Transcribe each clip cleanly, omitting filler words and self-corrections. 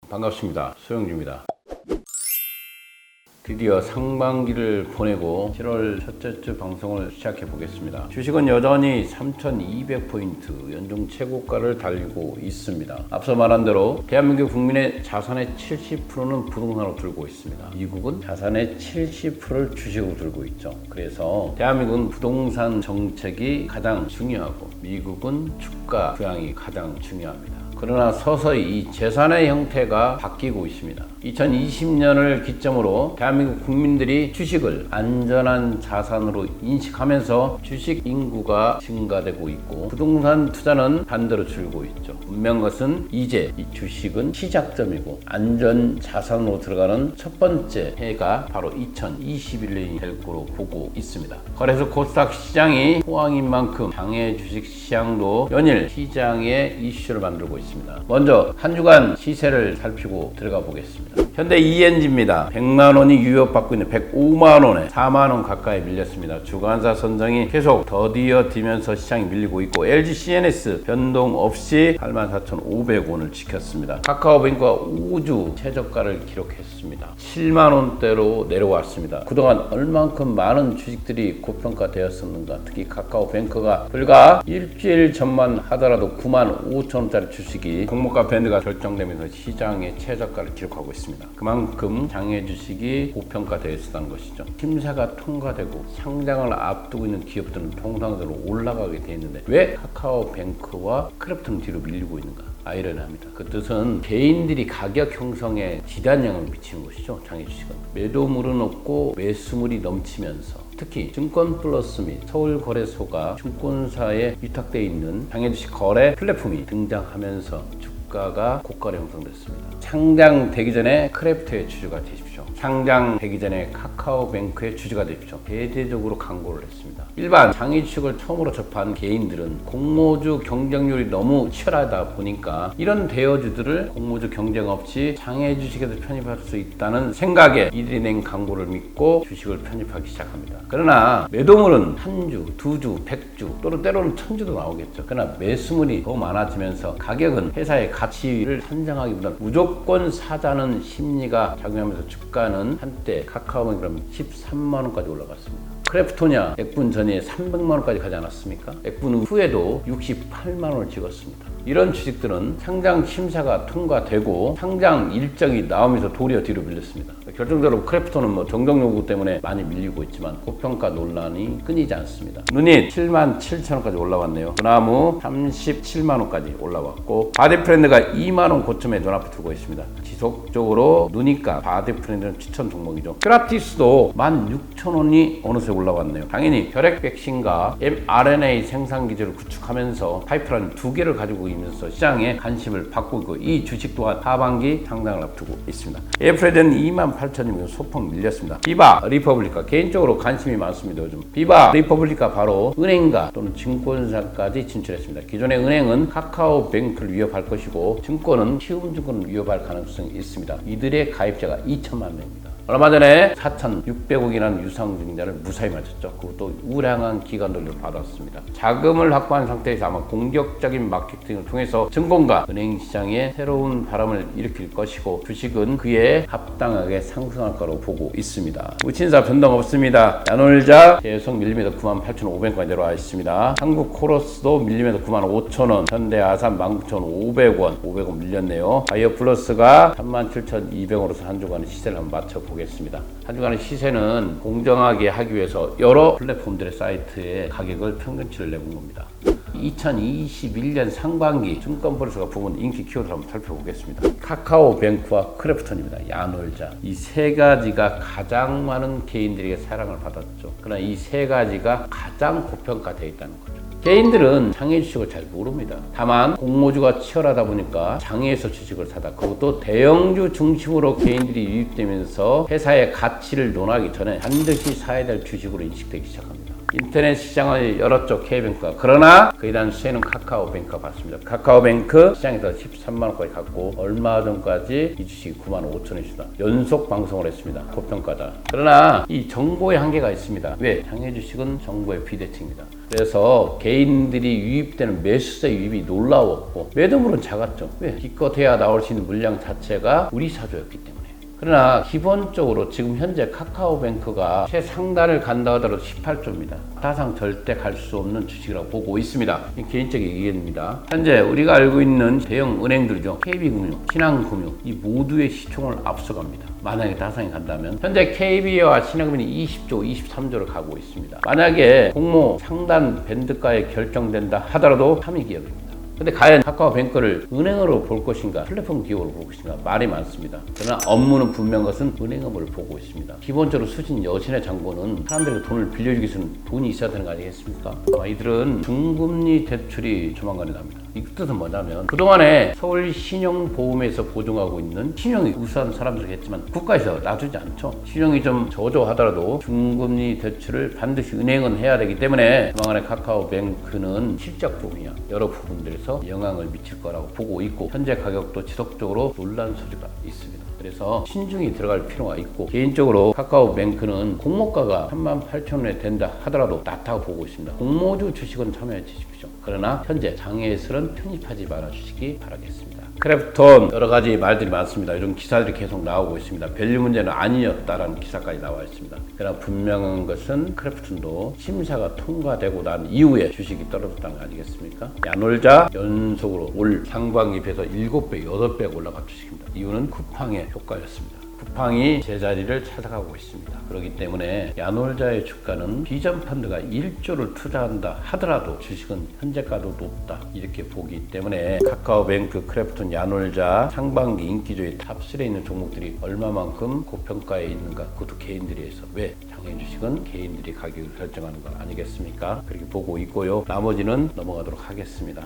반갑습니다. 소영주입니다. 드디어 상반기를 보내고 7월 첫째 주 방송을 시작해 보겠습니다. 주식은 여전히 3,200포인트 연중 최고가를 달리고 있습니다. 앞서 말한 대로 대한민국 국민의 자산의 70%는 부동산으로 들고 있습니다. 미국은 자산의 70%를 주식으로 들고 있죠. 그래서 대한민국은 부동산 정책이 가장 중요하고 미국은 주가 부양이 가장 중요합니다. 그러나 서서히 이 재산의 형태가 바뀌고 있습니다. 2020년을 기점으로 대한민국 국민들이 주식을 안전한 자산으로 인식하면서 주식 인구가 증가되고 있고 부동산 투자는 반대로 줄고 있죠. 분명한 것은 이제 이 주식은 시작점이고 안전 자산으로 들어가는 첫 번째 해가 바로 2021년이 될 거로 보고 있습니다. 거래소 코스닥 시장이 호황인 만큼 장외 주식 시장도 연일 시장의 이슈를 만들고 있습니다. 먼저 한 주간 시세를 살피고 들어가 보겠습니다. 현대 ENG입니다. 100만원이 유효받고 있는 105만원에 4만원 가까이 밀렸습니다. 주간사 선정이 계속 더디어지면서 시장이 밀리고 있고 LG CNS 변동 없이 84,500원을 지켰습니다. 카카오뱅크가 5주 최저가를 기록했습니다. 7만원대로 내려왔습니다. 그동안 얼만큼 많은 주식들이 고평가되었었는가. 특히 카카오뱅크가 불과 일주일 전만 하더라도 95,000원짜리 주식이 종목과 밴드가 결정되면서 시장의 최저가를 기록하고 있습니다. 그만큼 장외 주식이 고평가되었다는 것이죠. 심사가 통과되고 상장을 앞두고 있는 기업들은 통상적으로 올라가게 되어 있는데 왜 카카오뱅크와 크래프톤 뒤로 밀리고 있는가? 아이러니합니다. 그 뜻은 개인들이 가격 형성에 지대한 영향을 미치는 것이죠. 장외 주식은 매도물은 없고 매수물이 넘치면서 특히 증권플러스 및 서울거래소가 증권사에 위탁되어 있는 장외주식 거래 플랫폼이 등장하면서 주가가 고가로 형성됐습니다. 상장되기 전에 크래프트의 주주가 되십시오. 상장되기 전에 카카오뱅크의 주주가 되십시오. 대대적으로 광고를 했습니다. 일반 장외주식을 처음으로 접한 개인들은 공모주 경쟁률이 너무 치열하다 보니까 이런 대여주들을 공모주 경쟁 없이 장외주식에서 편입할 수 있다는 생각에 이들이 낸 광고를 믿고 주식을 편입하기 시작합니다. 그러나 매도물은 한 주, 두 주, 100주 또는 때로는 1000주도 나오겠죠. 그러나 매수물이 더 많아지면서 가격은 회사의 가치를 산정하기보다는 무조건 사자는 심리가 작용하면서 주가는 한때 카카오뱅크라면 13만원까지 올라갔습니다. 크래프톤이야 액분 전에 300만원까지 가지 않았습니까? 액분 후에도 68만원을 찍었습니다. 이런 주식들은 상장 심사가 통과되고 상장 일정이 나오면서 도리어 뒤로 밀렸습니다. 결정적으로 크래프톤은 정정 요구 때문에 많이 밀리고 있지만 고평가 논란이 끊이지 않습니다. 누닛 77,000원까지 올라왔네요. 그나무 37만원까지 올라왔고 바디프렌드가 2만원 고점에 눈앞에 두고 있습니다. 지속적으로 누닛과 바디프렌드는 추천 종목이죠. 큐라티스도 16,000원이 어느새 올라왔네요. 당연히 혈액 백신과 mRNA 생산 기지를 구축하면서 파이프라인 2개를 가지고 있면서 시장에 관심을 받고 있고 이 주식 또한 하반기 상장을 앞두고 있습니다. 에프레드는 28,000원이면 소폭 밀렸습니다. 비바 리퍼블리카 개인적으로 관심이 많습니다. 요즘 비바 리퍼블리카 바로 은행가 또는 증권사까지 진출했습니다. 기존의 은행은 카카오뱅크를 위협할 것이고 증권은 키움증권을 위협할 가능성이 있습니다. 이들의 가입자가 2천만 명입니다. 얼마 전에 4,600억이라는 유상증자를 무사히 마쳤죠. 그것도 우량한 기관들로 받았습니다. 자금을 확보한 상태에서 아마 공격적인 마케팅을 통해서 증권과 은행 시장에 새로운 바람을 일으킬 것이고 주식은 그에 합당하게 상승할 거라고 보고 있습니다. 우친사 변동 없습니다. 야놀자 계속 밀리면서 98,500원까지 내려와 있습니다. 한국코러스도 밀리면서 95,000원, 현대아산 19,500원, 500원 밀렸네요. 바이오플러스가 37,200원으로서 한 주간의 시세를 한번 맞춰보겠습니다. 한 주간의 시세는 공정하게 하기 위해서 여러 플랫폼들의 사이트에 가격을 평균치를 내본 겁니다. 2021년 상반기 증권플러스가 부문 인기 키워드를 한번 살펴보겠습니다. 카카오뱅크와 크래프톤입니다. 야놀자 이 세 가지가 가장 많은 개인들에게 사랑을 받았죠. 그러나 이 세 가지가 가장 고평가되어 있다는 거죠. 개인들은 장외 주식을 잘 모릅니다. 다만 공모주가 치열하다 보니까 장외에서 주식을 사다 그것도 대형주 중심으로 개인들이 유입되면서 회사의 가치를 논하기 전에 반드시 사야 될 주식으로 인식되기 시작합니다. 인터넷 시장을 열었죠, K뱅크가. 그러나 그에 대한 수혜는 카카오뱅크가 받습니다. 카카오뱅크 시장에서 13만원까지 갔고 얼마 전까지 이 주식이 95,000원이다. 연속 방송을 했습니다. 고평가다. 그러나 이 정보의 한계가 있습니다. 왜? 장외 주식은 정보의 비대칭입니다. 그래서 개인들이 유입되는 매수세 유입이 놀라웠고 매도물은 작았죠. 왜? 기껏해야 나올 수 있는 물량 자체가 우리 사조였기 때문에. 그러나 기본적으로 지금 현재 카카오뱅크가 최상단을 간다 하더라도 18조입니다. 타상 절대 갈 수 없는 주식이라고 보고 있습니다. 개인적인 의견입니다. 현재 우리가 알고 있는 대형 은행들이죠. KB금융, 신한금융 이 모두의 시총을 앞서갑니다. 만약에 타상이 간다면 현재 KB와 신한금융이 20조, 23조를 가고 있습니다. 만약에 공모 상단 밴드가에 결정된다 하더라도 3위 기업입니다. 근데 과연 카카오뱅크를 은행으로 볼 것인가 플랫폼 기업으로 볼 것인가 말이 많습니다. 그러나 업무는 분명한 것은 은행업을 보고 있습니다. 기본적으로 수진 여신의 장고는 사람들에게 돈을 빌려주기 위해서는 돈이 있어야 되는 거 아니겠습니까? 이들은 중금리 대출이 조만간에 납니다. 이 뜻은 뭐냐면 그동안에 서울신용보험에서 보증하고 있는 신용이 우수한 사람들이겠지만 국가에서 놔주지 않죠. 신용이 좀 저조하더라도 중금리 대출을 반드시 은행은 해야 되기 때문에 조만간에 카카오뱅크는 실적 부분이야 여러 부분들에서 영향을 미칠 거라고 보고 있고 현재 가격도 지속적으로 논란 소지가 있습니다. 그래서 신중히 들어갈 필요가 있고 개인적으로 카카오뱅크는 공모가가 38,000원에 된다 하더라도 낮다고 보고 있습니다. 공모주 주식은 참여해 주십시오. 그러나 현재 장외에서는 편입하지 말아 주시기 바라겠습니다. 크래프톤 여러 가지 말들이 많습니다. 요즘 기사들이 계속 나오고 있습니다. 밸류 문제는 아니었다라는 기사까지 나와 있습니다. 그러나 분명한 것은 크래프톤도 심사가 통과되고 난 이후에 주식이 떨어졌다는 거 아니겠습니까? 야놀자 연속으로 올 상반기 비해서 7배, 8배 올라간 주식입니다. 이유는 쿠팡의 효과였습니다. 쿠팡이 제자리를 찾아가고 있습니다. 그렇기 때문에 야놀자의 주가는 비전 펀드가 1조를 투자한다 하더라도 주식은 현재가도 높다 이렇게 보기 때문에 카카오뱅크, 크래프톤, 야놀자 상반기 인기조의 탑3에 있는 종목들이 얼마만큼 고평가에 있는가 그것도 개인들이 해서 왜? 장외 주식은 개인들이 가격을 결정하는 거 아니겠습니까? 그렇게 보고 있고요. 나머지는 넘어가도록 하겠습니다.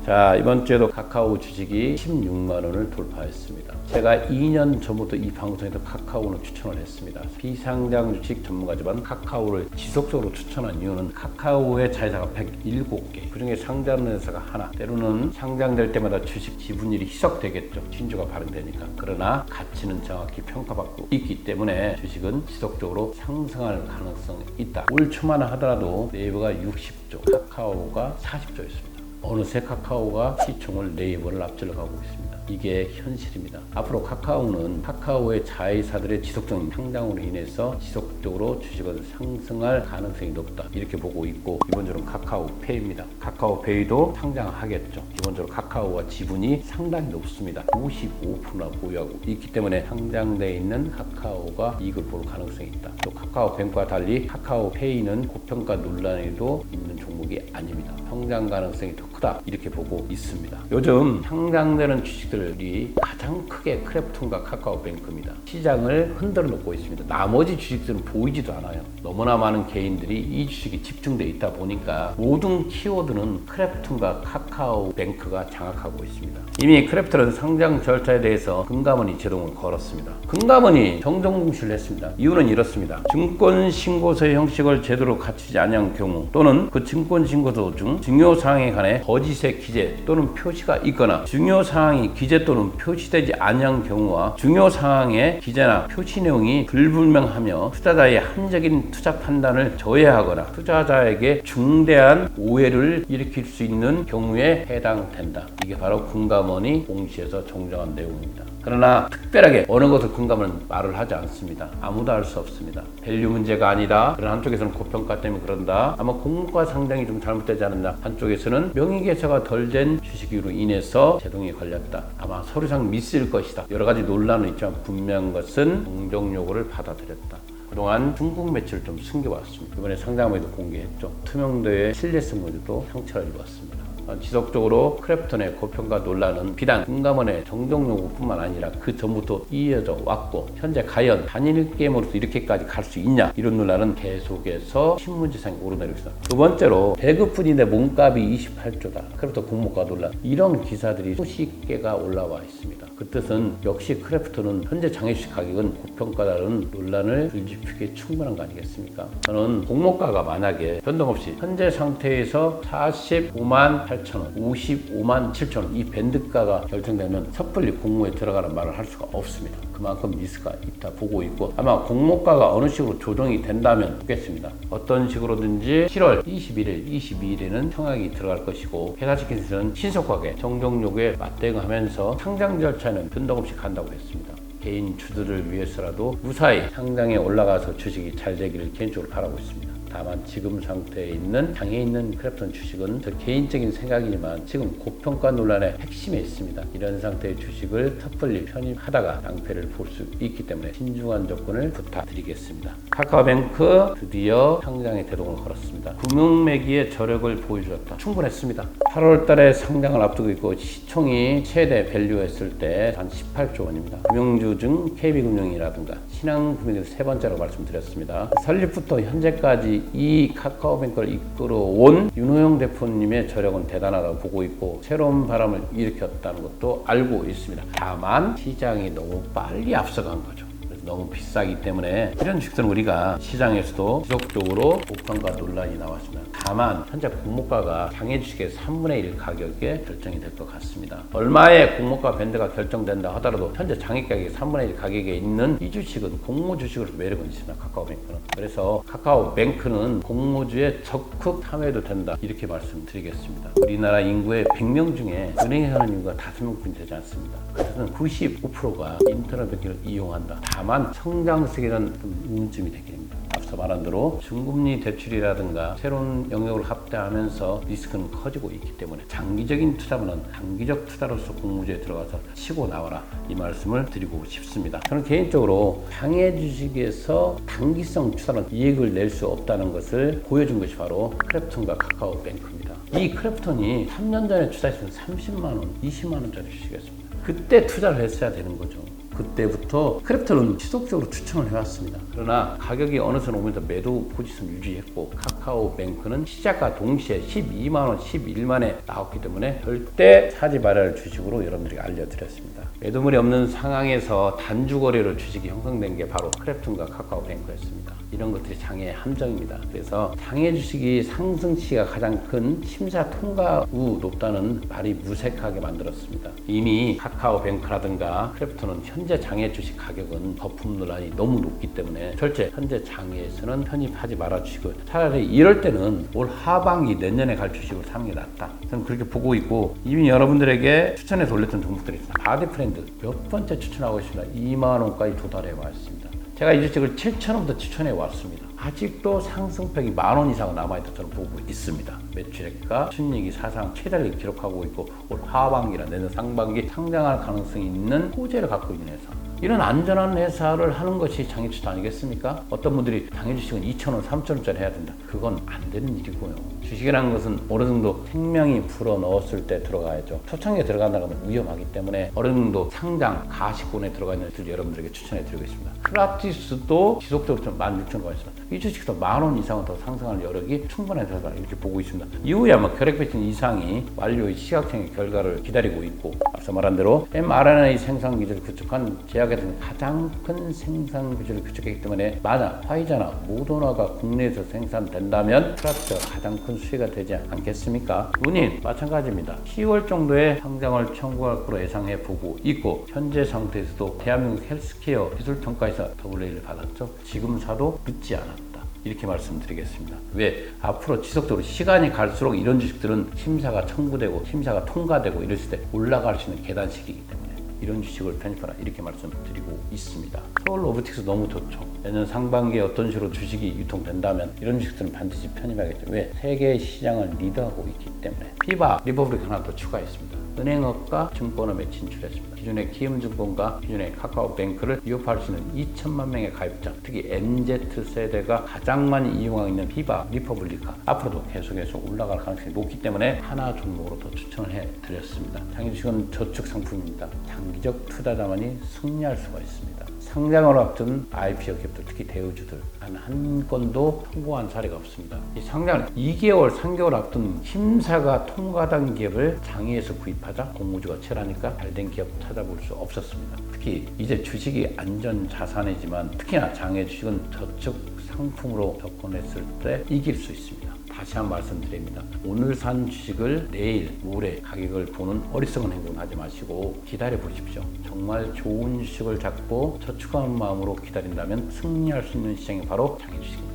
자, 이번 주에도 카카오 주식이 16만원을 돌파했습니다. 제가 2년 전부터 이 방송에서 카카오는 추천을 했습니다. 비상장 주식 전문가지만 카카오를 지속적으로 추천한 이유는 카카오의 자회사가 107개, 그중에 상장하는 회사가 하나, 때로는 상장될 때마다 주식 지분율이 희석되겠죠. 신주가 발행되니까. 그러나 가치는 정확히 평가받고 있기 때문에 주식은 지속적으로 상승할 가능성이 있다. 올 초만 하더라도 네이버가 60조, 카카오가 40조였습니다. 어느새 카카오가 시총을 네이버를 앞질러 가고 있습니다. 이게 현실입니다. 앞으로 카카오는 카카오의 자회사들의 지속적인 상장으로 인해서 지속적으로 주식은 상승할 가능성이 높다 이렇게 보고 있고 기본적으로 카카오페이입니다. 카카오페이도 상장하겠죠. 기본적으로 카카오와 지분이 상당히 높습니다. 55%나 보유하고 있기 때문에 상장되어 있는 카카오가 이익을 볼 가능성이 있다. 또 카카오뱅크와 달리 카카오페이는 고평가 논란에도 있는 종목이 아닙니다. 성장 가능성이 더 크다 이렇게 보고 있습니다. 요즘 상장되는 주식들이 가장 크게 크래프톤과 카카오뱅크입니다. 시장을 흔들어 놓고 있습니다. 나머지 주식들은 보이지도 않아요. 너무나 많은 개인들이 이 주식에 집중되어 있다 보니까 모든 키워드는 크래프톤과 카카오뱅크가 장악하고 있습니다. 이미 크래프톤은 상장 절차에 대해서 금감원이 제동을 걸었습니다. 금감원이 정정공시를 했습니다. 이유는 이렇습니다. 증권신고서의 형식을 제대로 갖추지 않은 경우 또는 그 증권신고서 중 중요사항에 관해 거짓의 기재 또는 표시가 있거나 중요사항이 기재 또는 표시되지 않은 경우와 중요사항의 기재나 표시 내용이 불분명하며 투자자의 합리적인 투자 판단을 저해하거나 투자자에게 중대한 오해를 일으킬 수 있는 경우에 해당된다. 이게 바로 금감원이 공시에서 정정한 내용입니다. 그러나 특별하게 어느 것을 금감원은 말을 하지 않습니다. 아무도 알 수 없습니다. 밸류 문제가 아니다. 그런 한쪽에서는 고평가 때문에 그런다. 아마 공모가 상당히 좀 잘못되지 않았나. 한쪽에서는 명의개설가 덜 된 주식으로 인해서 제동이 걸렸다. 아마 서류상 미스일 것이다. 여러 가지 논란은 있지만 분명한 것은 공정 요구를 받아들였다. 그동안 중국 매출을 좀 숨겨왔습니다. 이번에 상장에도 공개했죠. 투명도의 신뢰성 문제도 상처를 입었습니다. 지속적으로 크래프톤의 고평가 논란은 비단 금감원의 정정요구뿐만 아니라 그 전부터 이어져 왔고, 현재 과연 단일 게임으로서 이렇게까지 갈 수 있냐, 이런 논란은 계속해서 신문지상에 오르내리고 있습니다. 두 번째로 배급뿐인데 몸값이 28조다, 크래프톤 공모가 논란, 이런 기사들이 수십 개가 올라와 있습니다. 그 뜻은 역시 크래프톤은 현재 장애주식 가격은 고평가라는 논란을 들지피기에 충분한 거 아니겠습니까? 저는 공모가가 만약에 변동 없이 현재 상태에서 45만 8천원, 55만 7천원 이 밴드가가 결정되면 섣불리 공모에 들어가는 말을 할 수가 없습니다. 그만큼 리스크가 있다 보고 있고, 아마 공모가가 어느 식으로 조정이 된다면 좋겠습니다. 어떤 식으로든지 7월 21일, 22일에는 청약이 들어갈 것이고, 회사측에서는 신속하게 정정요구에 맞대응하면서 상장 절차는 변동 없이 간다고 했습니다. 개인 주들을 위해서라도 무사히 상장에 올라가서 주식이 잘 되기를 개인적으로 바라고 있습니다. 다만 지금 상태에 있는 장애 있는 크래프톤 주식은 저 개인적인 생각이지만 지금 고평가 논란의 핵심에 있습니다. 이런 상태의 주식을 섣불리 편입하다가 낭패를 볼 수 있기 때문에 신중한 접근을 부탁드리겠습니다. 카카오뱅크 드디어 상장에 대동을 걸었습니다. 금융매기의 저력을 보여주었다. 충분했습니다. 8월 달에 상장을 앞두고 있고 시총이 최대 밸류했을 때 한 18조 원입니다. 금융주 중 KB금융이라든가 신한금융에서 세 번째라고 말씀드렸습니다. 설립부터 현재까지 이 카카오뱅크를 이끌어온 윤호영 대표님의 저력은 대단하다고 보고 있고, 새로운 바람을 일으켰다는 것도 알고 있습니다. 다만 시장이 너무 빨리 앞서간 거죠. 너무 비싸기 때문에 이런 주식들은 우리가 시장에서도 지속적으로 고평가 논란이 나왔습니다. 다만 현재 공모가가 장애 주식의 3분의 1 가격에 결정이 될 것 같습니다. 얼마의 공모가 밴드가 결정된다 하더라도 현재 장애 가격이 3분의 1 가격에 있는 이 주식은 공모 주식으로서 매력은 있습니다. 카카오뱅크는. 그래서 카카오뱅크는 공모주에 적극 참여해도 된다, 이렇게 말씀드리겠습니다. 우리나라 인구의 100명 중에 은행에 가는 인구가 5명뿐이 되지 않습니다. 그래서 95%가 인터넷 뱅킹을 이용한다. 다만 성장세계는 좀 의문점이 되게 됩니다. 앞서 말한 대로 중금리 대출이라든가 새로운 영역을 확대하면서 리스크는 커지고 있기 때문에 장기적인 투자보다는 단기적 투자로서 공모주에 들어가서 치고 나와라, 이 말씀을 드리고 싶습니다. 저는 개인적으로 장애 주식에서 단기성 투자는 이익을 낼 수 없다는 것을 보여준 것이 바로 크래프톤과 카카오뱅크입니다. 이 크래프톤이 3년 전에 투자했으면 30만원, 20만원짜리 주식이었습니다. 그때 투자를 했어야 되는 거죠. 그때부터 크래프톤은 지속적으로 추천을 해왔습니다. 그러나 가격이 어느 선 오면서 매도 포지션 유지했고, 카카오뱅크는 시작과 동시에 12만원, 11만에 나왔기 때문에 절대 사지 말아야 할 주식으로 여러분들에게 알려드렸습니다. 매도물이 없는 상황에서 단주 거래로 주식이 형성된 게 바로 크래프톤과 카카오뱅크였습니다. 이런 것들이 장애의 함정입니다. 그래서 장애 주식이 상승치가 가장 큰 심사 통과 후 높다는 말이 무색하게 만들었습니다. 이미 카카오뱅크라든가 크래프톤은 현재 장애 주식 가격은 거품 논란이 너무 높기 때문에 절대 현재 장애에서는 편입하지 말아 주시고, 차라리 이럴 때는 올 하반기 내년에 갈 주식을 사는 게 낫다, 저는 그렇게 보고 있고, 이미 여러분들에게 추천해서 올렸던 종목들이 있습니다. 바디프렌드 몇 번째 추천하고 있습니다. 2만원까지 도달해 왔습니다. 제가 이 주식을 7,000원부터 추천해 왔습니다. 아직도 상승폭이 10,000원 이상은 남아있다 저는 보고 있습니다. 매출액과 순이익이 사상 최대를 기록하고 있고, 올 하반기나 내년 상반기 상장할 가능성이 있는 호재를 갖고 있는 회사, 이런 안전한 회사를 하는 것이 장애 주식 아니겠습니까? 어떤 분들이 장애 주식은 2,000원, 3,000원짜리 해야 된다. 그건 안 되는 일이고요. 주식이라는 것은 어느 정도 생명이 불어 넣었을 때 들어가야죠. 초창기에 들어간다는 건 위험하기 때문에 어느 정도 상장, 가시권에 들어가 있는 주식 여러분들에게 추천해 드리고 있습니다. 플라티스도 지속적으로 좀 16,000원가 있습니다. 이 주식도 10,000원 이상은 더 상승할 여력이 충분하다, 이렇게 보고 있습니다. 이후에 아마 결핵 배팅 이상이 완료의 시각적인 결과를 기다리고 있고, 앞서 말한 대로 mRNA 생산 기술을 구축한 제약에 대한 가장 큰 생산 기술을 구축했기 때문에, 만약 화이자나 모더나가 국내에서 생산된다면 플라티스가 가장 큰 수혜가 되지 않겠습니까? 운인 마찬가지입니다. 10월 정도에 상장을 청구할 거로 예상해 보고 있고, 현재 상태에서도 대한민국 헬스케어 기술평가에서 AA를 받았죠. 지금 사도 늦지 않았다, 이렇게 말씀드리겠습니다. 왜? 앞으로 지속적으로 시간이 갈수록 이런 주식들은 심사가 청구되고 심사가 통과되고 이랬을 때 올라갈 수 있는 계단식이기 때문에 이런 주식을 편입하라, 이렇게 말씀드리고 있습니다. 서울 로보틱스 너무 좋죠. 내년 상반기에 어떤 식으로 주식이 유통된다면 이런 주식들은 반드시 편입하겠죠. 왜? 세계 시장을 리드하고 있기 때문에. 피바, 리퍼블릭 하나 더 추가했습니다. 은행업과 증권업에 진출했습니다. 기존의 키움증권과 기존의 카카오뱅크를 이용할 수 있는 2천만 명의 가입자, 특히 MZ세대가 가장 많이 이용하고 있는 비바, 리퍼블리카 앞으로도 계속해서 올라갈 가능성이 높기 때문에 하나 종목으로 더 추천을 해드렸습니다. 장기주식은 저축 상품입니다. 장기적 투자자만이 승리할 수가 있습니다. 상장을 앞둔 IPO 기업들, 특히 대우주들 한 건도 성공한 사례가 없습니다. 이 상장을 2개월, 3개월 앞둔 심사가 통과된 기업을 장외에서 구입하자 공모주가 치열하니까 잘된 기업 찾아볼 수 없었습니다. 특히 이제 주식이 안전 자산이지만 특히나 장외 주식은 저축 상품으로 접근했을 때 이길 수 있습니다. 다시 한번 말씀드립니다. 오늘 산 주식을 내일, 모레 가격을 보는 어리석은 행동은 하지 마시고 기다려 보십시오. 정말 좋은 주식을 잡고 저축한 마음으로 기다린다면 승리할 수 있는 시장이 바로 장외 주식입니다.